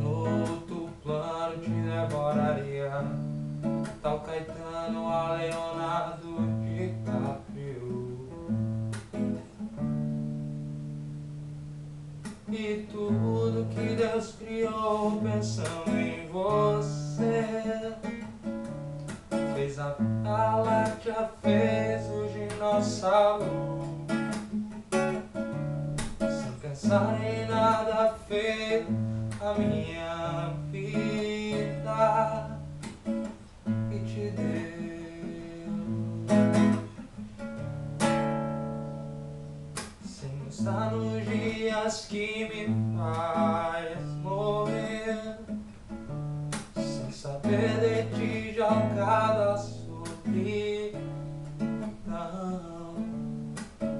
No outro plano te devoraria, tal Caetano a Leonardo DiCaprio. E tudo que Deus criou pensando em você, fez a galáxia, fez o dinossauro, sem pensar em nada fez a minha vida e te deu, sem mostrar nos dias que me faz morrer, sem saber de ti jogada a solidão.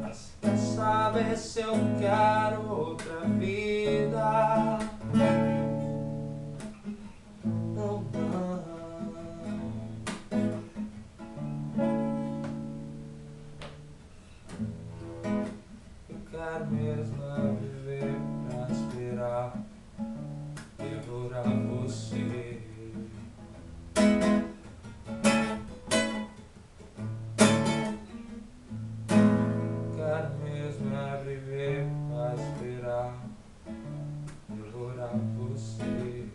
Mas quer saber se eu quero outra vida? Não, não. Eu quero mesmo viver pra esperar, devorar você. Quero mesmo viver pra esperar, devorar você.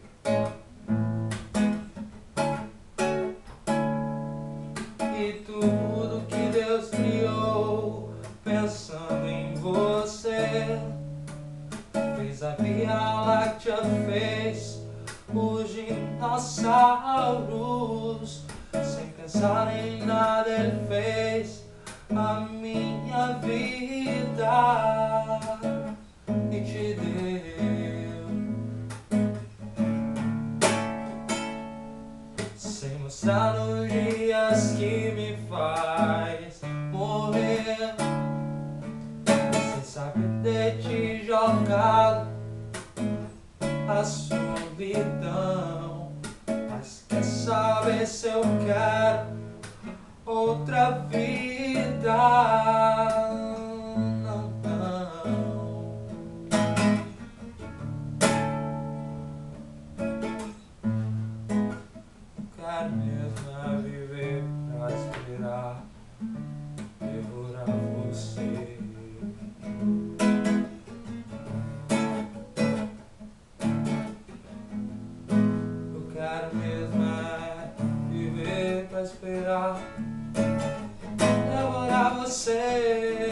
E tudo que Deus criou pensando em você, fez a Via Láctea, fez os dinossauros, sem pensar em nada ele fez a minha vida e te deu, sem mostrar nos dias que me faz morrer, sem saber de ti jogado a solidão. Mas quer saber se eu quero outra vida? Não, não. Quero mesmo viver pra esperar, devorar você. Eu quero mesmo viver pra esperar, devorar você,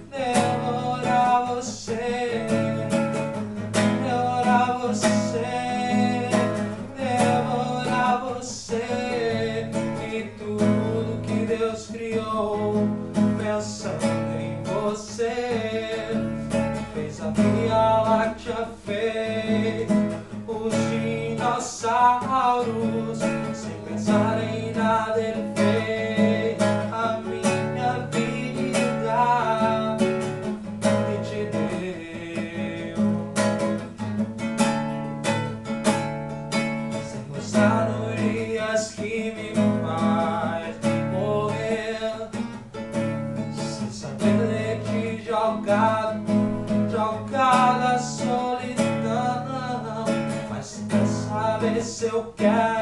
devorar você, devorar você, devorar você. E tudo que Deus criou pensando em você, fez a Via Láctea, fez os dinossauros, sem pensar em nada ele fez a minha vida e te deu, sem mostrar nos dias que me faz morrer, sem saber de ti jogado a solidão. Mas quer saber se eu quero